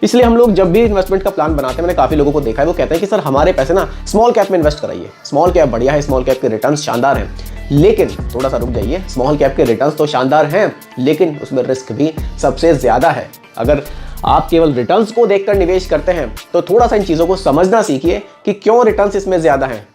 इसलिए हम लोग जब भी इन्वेस्टमेंट का प्लान बनाते हैं, मैंने काफ़ी लोगों को देखा है, वो कहते हैं कि सर हमारे पैसे ना स्मॉल कैप में इन्वेस्ट कराइए, स्मॉल कैप बढ़िया है, स्मॉल कैप के रिटर्न्स शानदार हैं। लेकिन थोड़ा सा रुक जाइए, स्मॉल कैप के रिटर्न्स तो शानदार हैं, लेकिन उसमें रिस्क भी सबसे ज़्यादा है। अगर आप केवल रिटर्न्स को देखकर निवेश करते हैं तो थोड़ा सा इन चीज़ों को समझना सीखिए कि क्यों रिटर्न्स इसमें ज़्यादा हैं।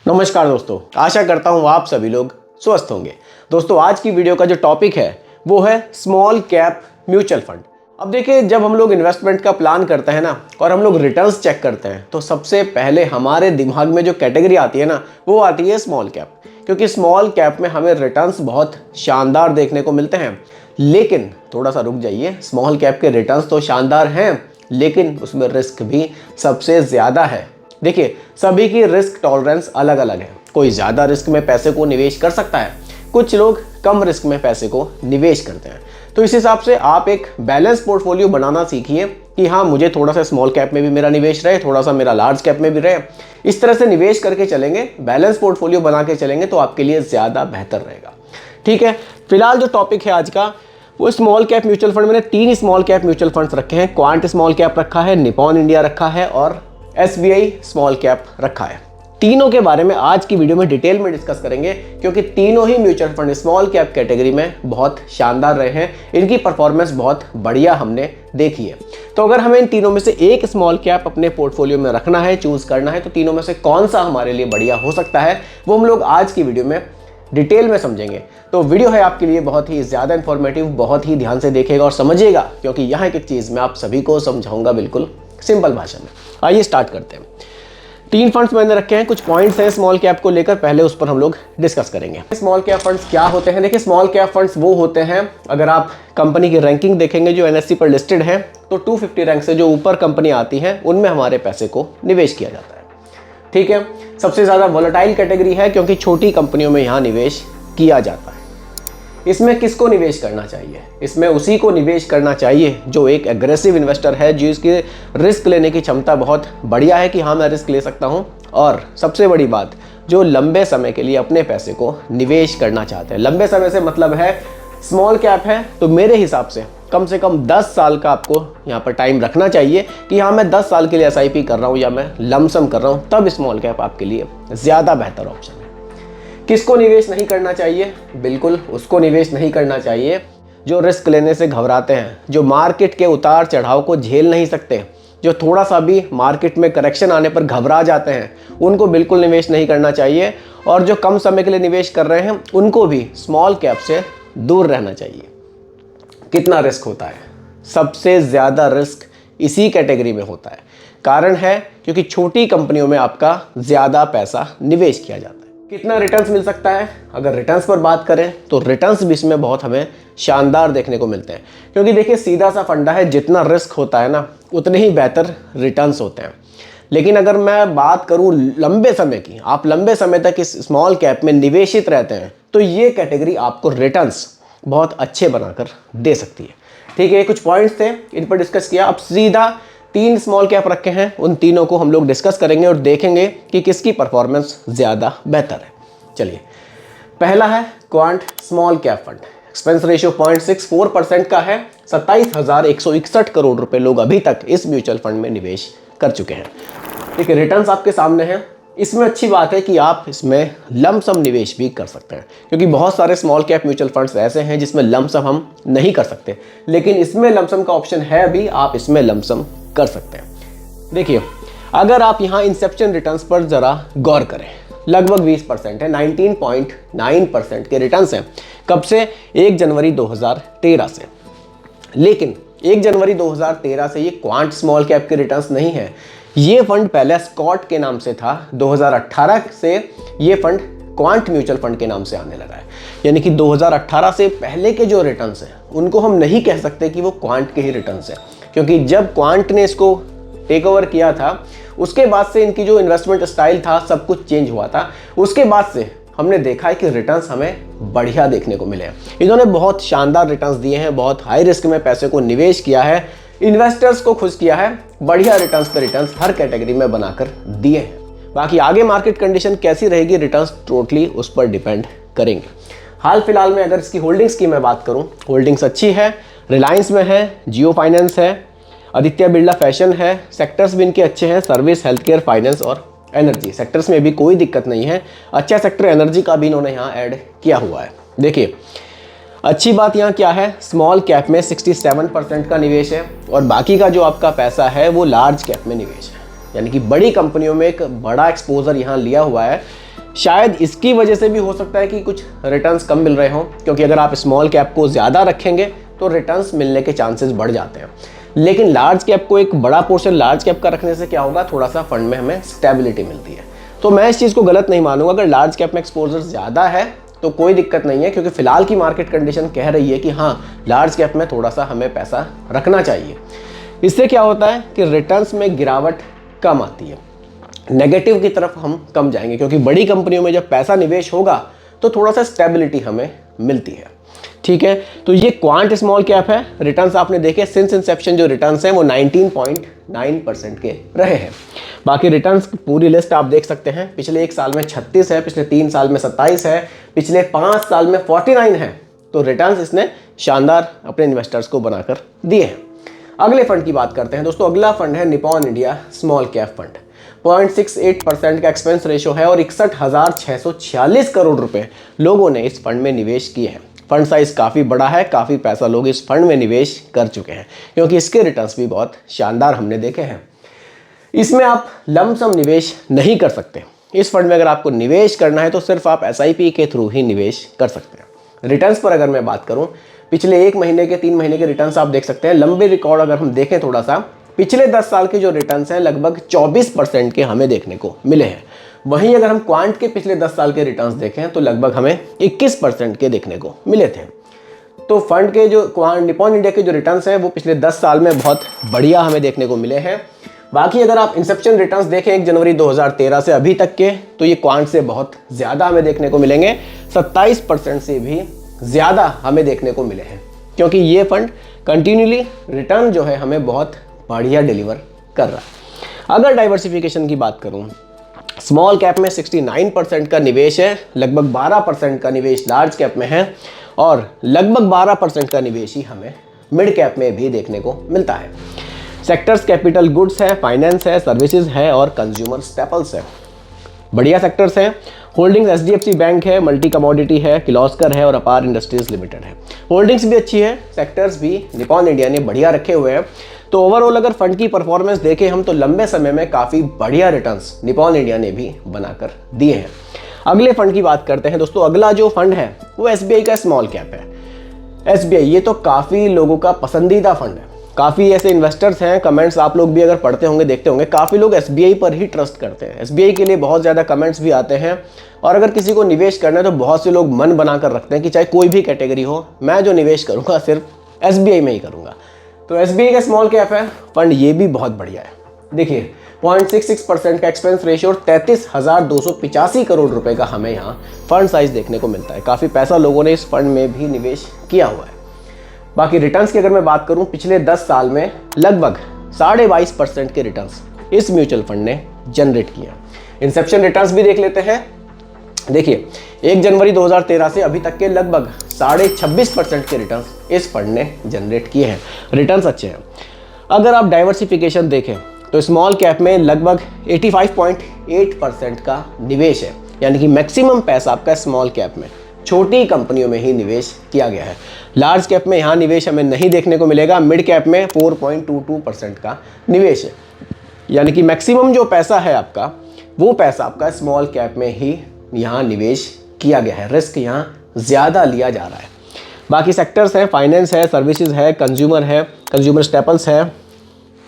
नमस्कार दोस्तों, आशा करता हूं आप सभी लोग स्वस्थ होंगे। दोस्तों, आज की वीडियो का जो टॉपिक है वो है स्मॉल कैप म्यूचुअल फंड। अब देखिए, जब हम लोग इन्वेस्टमेंट का प्लान करते हैं ना और हम लोग रिटर्न्स चेक करते हैं तो सबसे पहले हमारे दिमाग में जो कैटेगरी आती है ना वो आती है स्मॉल कैप, क्योंकि स्मॉल कैप में हमें रिटर्न्स बहुत शानदार देखने को मिलते हैं। लेकिन थोड़ा सा रुक जाइए, स्मॉल कैप के रिटर्न्स तो शानदार हैं, लेकिन उसमें रिस्क भी सबसे ज़्यादा है। देखिए, सभी की रिस्क टॉलरेंस अलग अलग है। कोई ज़्यादा रिस्क में पैसे को निवेश कर सकता है, कुछ लोग कम रिस्क में पैसे को निवेश करते हैं। तो इस हिसाब से आप एक बैलेंस पोर्टफोलियो बनाना सीखिए कि हाँ, मुझे थोड़ा सा स्मॉल कैप में भी मेरा निवेश रहे, थोड़ा सा मेरा लार्ज कैप में भी रहे। इस तरह से निवेश करके चलेंगे, बैलेंस पोर्टफोलियो बना के चलेंगे तो आपके लिए ज़्यादा बेहतर रहेगा। ठीक है, फिलहाल जो टॉपिक है आज का वो स्मॉल कैप म्यूचुअल फंड। मैंने 3 स्मॉल कैप म्यूचुअल फंड्स रखे हैं। क्वांट स्मॉल कैप रखा है, निपॉन इंडिया रखा है और SBI स्मॉल कैप रखा है। तीनों के बारे में आज की वीडियो में डिटेल में डिस्कस करेंगे, क्योंकि तीनों ही mutual fund small cap category में बहुत शानदार रहे हैं। इनकी परफॉर्मेंस बहुत बढ़िया हमने देखी है। तो अगर हमें इन तीनों में से एक स्मॉल कैप अपने पोर्टफोलियो में रखना है, चूज करना है, तो तीनों में से कौन सा हमारे लिए बढ़िया हो सकता है वो हम लोग आज की वीडियो में डिटेल में समझेंगे। तो वीडियो है आपके लिए बहुत ही ज़्यादा इंफॉर्मेटिव, बहुत ही ध्यान से देखिएगा और समझिएगा, क्योंकि यहाँ एक चीज़ मैं आप सभी को समझाऊंगा बिल्कुल सिंपल भाषा में। आइए स्टार्ट करते हैं। 3 फंड्स मैंने रखे हैं, कुछ पॉइंट्स हैं स्मॉल कैप को लेकर, पहले उस पर हम लोग डिस्कस करेंगे। स्मॉल कैप फंड्स क्या होते हैं? देखिए, स्मॉल कैप फंड्स वो होते हैं, अगर आप कंपनी की रैंकिंग देखेंगे जो NSE पर लिस्टेड है, तो 250 रैंक से जो ऊपर कंपनी आती है उनमें हमारे पैसे को निवेश किया जाता है। ठीक है, सबसे ज़्यादा वोलेटाइल कैटेगरी है क्योंकि छोटी कंपनियों में यहाँ निवेश किया जाता है। इसमें किसको निवेश करना चाहिए? इसमें उसी को निवेश करना चाहिए जो एक एग्रेसिव इन्वेस्टर है, जिसकी रिस्क लेने की क्षमता बहुत बढ़िया है कि हाँ, मैं रिस्क ले सकता हूँ। और सबसे बड़ी बात, जो लंबे समय के लिए अपने पैसे को निवेश करना चाहते हैं। लंबे समय से मतलब है, स्मॉल कैप है तो मेरे हिसाब से कम 10 साल का आपको यहाँ पर टाइम रखना चाहिए कि हाँ, मैं 10 साल के लिए SIP कर रहा हूँ या मैं लमसम कर रहा हूँ, तब स्मॉल कैप आपके लिए ज़्यादा बेहतर ऑप्शन है। किसको निवेश नहीं करना चाहिए? बिल्कुल उसको निवेश नहीं करना चाहिए जो रिस्क लेने से घबराते हैं, जो मार्केट के उतार चढ़ाव को झेल नहीं सकते, जो थोड़ा सा भी मार्केट में करेक्शन आने पर घबरा जाते हैं, उनको बिल्कुल निवेश नहीं करना चाहिए। और जो कम समय के लिए निवेश कर रहे हैं उनको भी स्मॉल कैप से दूर रहना चाहिए। कितना रिस्क होता है? सबसे ज़्यादा रिस्क इसी कैटेगरी में होता है। कारण है क्योंकि छोटी कंपनियों में आपका ज़्यादा पैसा निवेश किया जाता है। कितना रिटर्न्स मिल सकता है? अगर रिटर्न्स पर बात करें तो रिटर्न्स भी इसमें बहुत हमें शानदार देखने को मिलते हैं, क्योंकि देखिए, सीधा सा फंडा है, जितना रिस्क होता है ना उतने ही बेहतर रिटर्न्स होते हैं। लेकिन अगर मैं बात करूं लंबे समय की, आप लंबे समय तक इस स्मॉल कैप में निवेशित रहते हैं तो ये कैटेगरी आपको रिटर्न्स बहुत अच्छे बनाकर दे सकती है। ठीक है, कुछ पॉइंट्स थे, इन पर डिस्कस किया। अब सीधा 3 स्मॉल कैप रखे हैं, उन तीनों को हम लोग डिस्कस करेंगे और देखेंगे कि किसकी परफॉर्मेंस ज़्यादा बेहतर है। चलिए, पहला है quant small cap fund. Expense ratio 0.64% का है। 27,161 करोड़ रुपए लोग अभी तक इस म्यूचुअल फंड में निवेश कर चुके हैं। ठीक है, रिटर्न्स आपके सामने हैं। इसमें अच्छी बात है कि आप इसमें लमसम निवेश भी कर सकते हैं, क्योंकि बहुत सारे स्मॉल कैप म्यूचुअल फंड्स ऐसे हैं जिसमें लमसम हम नहीं कर सकते, लेकिन इसमें लमसम का ऑप्शन है भी, आप इसमें लमसम कर सकते हैं। देखिए, अगर आप यहाँ इंसेप्शन रिटर्न्स पर ज़रा गौर करें, लगभग 20% है, 19.9% के रिटर्न्स हैं। कब से? 1 जनवरी 2013 से। लेकिन 1 जनवरी 2013 से ये क्वांट स्मॉल कैप के रिटर्न्स नहीं है। ये फंड पहले स्कॉट के नाम से था, 2018 से ये फंड क्वांट म्यूचुअल फंड के नाम से आने लगा है। यानी कि 2018 से पहले के जो रिटर्न्स हैं उनको हम नहीं कह सकते कि वो क्वांट के ही रिटर्न्स हैं, क्योंकि जब क्वांट ने इसको टेक ओवर किया था उसके बाद से इनकी जो इन्वेस्टमेंट स्टाइल था सब कुछ चेंज हुआ था। उसके बाद से हमने देखा है कि रिटर्न्स हमें बढ़िया देखने को मिले हैं। इन्होंने बहुत शानदार रिटर्न्स दिए हैं, बहुत हाई रिस्क में पैसे को निवेश किया है, इन्वेस्टर्स को खुश किया है, बढ़िया रिटर्न्स पे रिटर्न्स हर कैटेगरी में बनाकर दिए हैं। बाकी आगे मार्केट कंडीशन कैसी रहेगी, रिटर्न्स टोटली उस पर डिपेंड करेंगे। हाल फिलहाल में अगर इसकी होल्डिंग्स की मैं बात करूं, होल्डिंग्स अच्छी है, रिलायंस में है, जियो फाइनेंस है, आदित्य बिरला फैशन है, सेक्टर्स भी इनके अच्छे हैं, सर्विस, हेल्थ केयर, फाइनेंस और एनर्जी सेक्टर्स में भी कोई दिक्कत नहीं है। अच्छा सेक्टर एनर्जी का भी इन्होंने यहाँ ऐड किया हुआ है। देखिए अच्छी बात यहाँ क्या है, स्मॉल कैप में 67% का निवेश है और बाकी का जो आपका पैसा है वो लार्ज कैप में निवेश है, यानी कि बड़ी कंपनियों में एक बड़ा एक्सपोजर यहाँ लिया हुआ है। शायद इसकी वजह से भी हो सकता है कि कुछ रिटर्न्स कम मिल रहे हों, क्योंकि अगर आप स्मॉल कैप को ज़्यादा रखेंगे तो रिटर्न्स मिलने के चांसेस बढ़ जाते हैं। लेकिन लार्ज कैप को, एक बड़ा पोर्शन लार्ज कैप का रखने से क्या होगा, थोड़ा सा फंड में हमें स्टेबिलिटी मिलती है। तो मैं इस चीज़ को गलत नहीं मानूंगा, अगर लार्ज कैप में एक्सपोजर ज़्यादा है तो कोई दिक्कत नहीं है, क्योंकि फिलहाल की मार्केट कंडीशन कह रही है कि हाँ लार्ज कैप में थोड़ा सा हमें पैसा रखना चाहिए। इससे क्या होता है कि रिटर्न्स में गिरावट कम आती है, नेगेटिव की तरफ हम कम जाएंगे, क्योंकि बड़ी कंपनियों में जब पैसा निवेश होगा तो थोड़ा सा स्टेबिलिटी हमें मिलती है। ठीक है, तो ये क्वांट स्मॉल कैप है। रिटर्न्स आपने देखे सिंस इंसेप्शन जो रिटर्न्स हैं वो 19.9% के रहे हैं। बाकी रिटर्न्स पूरी लिस्ट आप देख सकते हैं, पिछले 1 साल में 36 है, पिछले 3 साल में 27 है, पिछले 5 साल में 49 है। तो रिटर्न्स इसने शानदार अपने इन्वेस्टर्स को बनाकर दिए हैं। अगले फंड की बात करते हैं दोस्तों। अगला फंड है Nippon India small cap fund. 0.68% का एक्सपेंस रेशो है और 61,646 करोड़ रुपए लोगों ने इस फंड में निवेश किए हैं। फंड साइज काफ़ी बड़ा है, काफ़ी पैसा लोग इस फंड में निवेश कर चुके हैं, क्योंकि इसके रिटर्न्स भी बहुत शानदार हमने देखे हैं। इसमें आप लमसम निवेश नहीं कर सकते। इस फंड में अगर आपको निवेश करना है तो सिर्फ आप SIP के थ्रू ही निवेश कर सकते हैं। रिटर्न्स पर अगर मैं बात करूं, पिछले 1 महीने के 3 महीने के रिटर्न्स आप देख सकते हैं। लंबे रिकॉर्ड अगर हम देखें थोड़ा सा, पिछले 10 साल के जो रिटर्न्स हैं लगभग 24% के हमें देखने को मिले हैं। वहीं अगर हम क्वांट के पिछले 10 साल के रिटर्न्स देखें तो लगभग हमें 21% के देखने को मिले थे। तो फंड के जो निपॉन इंडिया के जो रिटर्न्स हैं वो पिछले 10 साल में बहुत बढ़िया हमें देखने को मिले हैं। बाकी अगर आप इंसेप्शन रिटर्न्स देखें 1 जनवरी 2013 से अभी तक के, तो ये क्वांट से बहुत ज़्यादा हमें देखने को मिलेंगे, 27% से भी ज़्यादा हमें देखने को मिले हैं, क्योंकि ये फंड कंटिन्यूली रिटर्न जो है हमें बहुत बढ़िया डिलीवर कर रहा है। अगर डाइवर्सिफिकेशन की बात करूं, स्मॉल कैप में 69% का निवेश है, लगभग 12% का निवेश लार्ज कैप में है और लगभग 12% का निवेश ही हमें मिड कैप में भी देखने को मिलता है। सेक्टर्स कैपिटल गुड्स है, फाइनेंस है, सर्विसेज है और कंज्यूमर स्टेपल्स है। बढ़िया सेक्टर्स हैं। होल्डिंग्स HDFC बैंक है, मल्टी कमोडिटी है, किर्लोस्कर है और अपार इंडस्ट्रीज लिमिटेड है। होल्डिंग्स भी अच्छी है, सेक्टर्स भी निपॉन इंडिया ने बढ़िया रखे हुए हैं। तो ओवरऑल अगर फंड की परफॉर्मेंस देखें हम तो लंबे समय में काफ़ी बढ़िया रिटर्न्स निपॉन इंडिया ने भी बनाकर दिए हैं। अगले फंड की बात करते हैं दोस्तों। अगला जो फंड है वो SBI का स्मॉल कैप है। SBI ये तो काफ़ी लोगों का पसंदीदा फंड है। काफ़ी ऐसे इन्वेस्टर्स हैं, कमेंट्स आप लोग भी अगर पढ़ते होंगे, देखते होंगे, काफ़ी लोग SBI पर ही ट्रस्ट करते हैं। SBI के लिए बहुत ज़्यादा कमेंट्स भी आते हैं और अगर किसी को निवेश करना है तो बहुत से लोग मन बनाकर रखते हैं कि चाहे कोई भी कैटेगरी हो, मैं जो निवेश करूँगा सिर्फ SBI में ही करूँगा। तो SBI का स्मॉल कैप है फंड, ये भी बहुत बढ़िया है। देखिए 0.66% का एक्सपेंस रेशियो और 33,285 करोड़ रुपए का हमें यहाँ फंड साइज देखने को मिलता है। काफ़ी पैसा लोगों ने इस फंड में भी निवेश किया हुआ है। बाकी रिटर्न्स की अगर मैं बात करूं, पिछले 10 साल में लगभग 22.5% के रिटर्न्स इस म्यूचुअल फंड ने जनरेट किया। इंसेप्शन रिटर्न्स भी देख लेते हैं। देखिए 1 जनवरी 2013 से अभी तक के लगभग 26.5% के रिटर्न्स इस फंड ने जनरेट किए हैं। रिटर्न्स अच्छे हैं। अगर आप डाइवर्सिफिकेशन देखें तो स्मॉल कैप में लगभग 85.8% का निवेश है, यानी कि मैक्सिमम पैसा आपका स्मॉल कैप में, छोटी कंपनियों में ही निवेश किया गया है। लार्ज कैप में यहाँ निवेश हमें नहीं देखने को मिलेगा। मिड कैप में 4.22% का निवेश है, यानी कि मैक्सिमम जो पैसा है आपका, वो पैसा आपका स्मॉल कैप में ही यहाँ निवेश किया गया है। रिस्क यहाँ ज़्यादा लिया जा रहा है। बाकी सेक्टर्स हैं, फाइनेंस है, सर्विसेज है, कंज्यूमर स्टेपल्स है।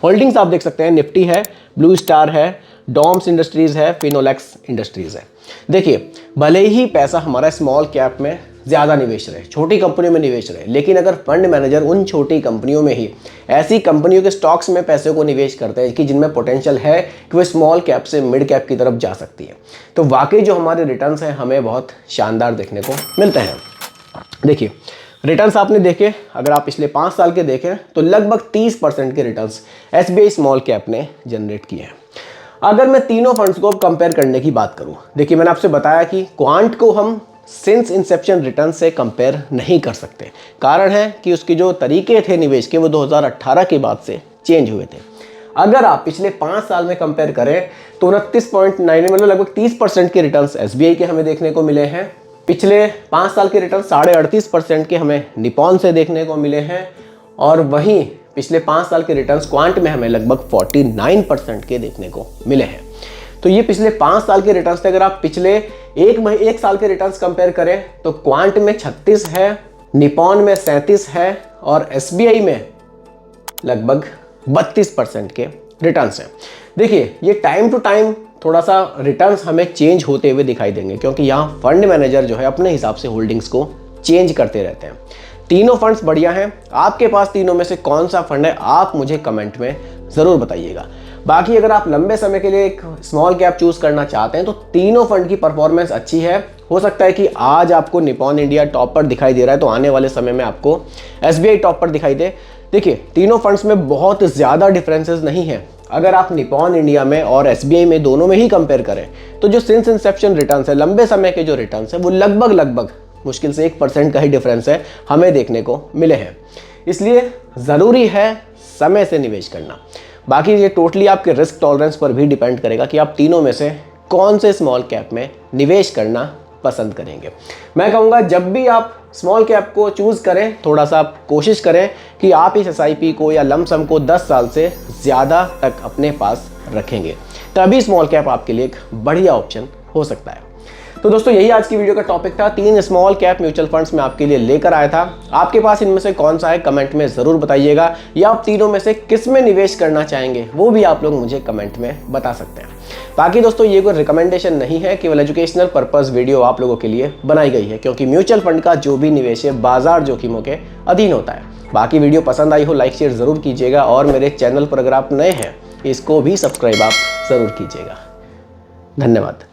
होल्डिंग्स आप देख सकते हैं, निफ्टी है, ब्लू स्टार है, डॉम्स इंडस्ट्रीज़ है, फिनोलेक्स इंडस्ट्रीज़ है। देखिए भले ही पैसा हमारा स्मॉल कैप में ज़्यादा निवेश रहे, छोटी कंपनियों में निवेश रहे, लेकिन अगर फंड मैनेजर उन छोटी कंपनियों में ही ऐसी कंपनियों के स्टॉक्स में पैसे को निवेश करते हैं कि जिनमें पोटेंशियल है कि वो स्मॉल कैप से मिड कैप की तरफ जा सकती है, तो वाकई जो हमारे रिटर्न्स हैं हमें बहुत शानदार देखने को मिलते हैं। देखिए रिटर्न्स आपने देखे, अगर आप पिछले 5 साल के देखें तो लगभग 30% के रिटर्न्स SBI स्मॉल कैप ने जनरेट किए हैं। अगर मैं तीनों फंड्स को कंपेयर करने की बात करूं, देखिए मैंने आपसे बताया कि क्वांट को हम सिंस इंसेप्शन रिटर्न से कंपेयर नहीं कर सकते। कारण है कि उसके जो तरीके थे निवेश के वो 2018 के बाद से चेंज हुए थे। अगर आप पिछले 5 साल में कंपेयर करें तो 29.9 मतलब लगभग 30% के रिटर्न्स एसबीआई के हमें देखने को मिले हैं। पिछले 5 साल के रिटर्न 38.5% के हमें निपॉन से देखने को मिले हैं और वहीं पिछले 5 साल के रिटर्न्स क्वांट में हमें लगभग 49% के देखने को मिले हैं। तो ये पिछले 5 साल के रिटर्न्स थे। अगर आप पिछले एक साल के रिटर्न्स कंपेयर करें तो क्वांट में 36 है, निपॉन में 37 है और एसबीआई में लगभग 32% के रिटर्न्स हैं। देखिए ये टाइम टू टाइम थोड़ा सा रिटर्न्स हमें चेंज होते हुए दिखाई देंगे क्योंकि यहाँ फंड मैनेजर जो है अपने हिसाब से होल्डिंग्स को चेंज करते रहते हैं। तीनों फंड्स बढ़िया हैं। आपके पास तीनों में से कौन सा फंड है आप मुझे कमेंट में ज़रूर बताइएगा। बाकी अगर आप लंबे समय के लिए एक स्मॉल कैप चूज करना चाहते हैं तो तीनों फंड की परफॉर्मेंस अच्छी है। हो सकता है कि आज आपको निपॉन इंडिया टॉप पर दिखाई दे रहा है तो आने वाले समय में आपको एसबीआई टॉप पर दिखाई दे। देखिए तीनों फंड्स में बहुत ज़्यादा डिफरेंसेस नहीं है। अगर आप निपॉन इंडिया में और एसबीआई में दोनों में ही कंपेयर करें तो जो सिंस इंसेप्शन रिटर्न्स है, लंबे समय के जो रिटर्न्स है वो लगभग मुश्किल से 1% का ही डिफरेंस है हमें देखने को मिले हैं। इसलिए ज़रूरी है समय से निवेश करना। बाकी ये टोटली आपके रिस्क टॉलरेंस पर भी डिपेंड करेगा कि आप तीनों में से कौन से स्मॉल कैप में निवेश करना पसंद करेंगे। मैं कहूँगा जब भी आप स्मॉल कैप को चूज़ करें थोड़ा सा आप कोशिश करें कि आप इस एसआईपी को या लमसम को 10 साल से ज़्यादा तक अपने पास रखेंगे, तभी स्मॉल कैप आपके लिए एक बढ़िया ऑप्शन हो सकता है। तो दोस्तों यही आज की वीडियो का टॉपिक था। 3 स्मॉल कैप म्यूचुअल फंड्स में आपके लिए लेकर आया था। आपके पास इनमें से कौन सा है कमेंट में ज़रूर बताइएगा, या आप तीनों में से किस में निवेश करना चाहेंगे वो भी आप लोग मुझे कमेंट में बता सकते हैं। बाकी दोस्तों ये कोई रिकमेंडेशन नहीं है, केवल एजुकेशनल पर्पस वीडियो आप लोगों के लिए बनाई गई है क्योंकि म्यूचुअल फंड का जो भी निवेश है बाजार जोखिमों के अधीन होता है। बाकी वीडियो पसंद आई हो लाइक शेयर ज़रूर कीजिएगा और मेरे चैनल पर अगर आप नए हैं इसको भी सब्सक्राइब आप ज़रूर कीजिएगा। धन्यवाद।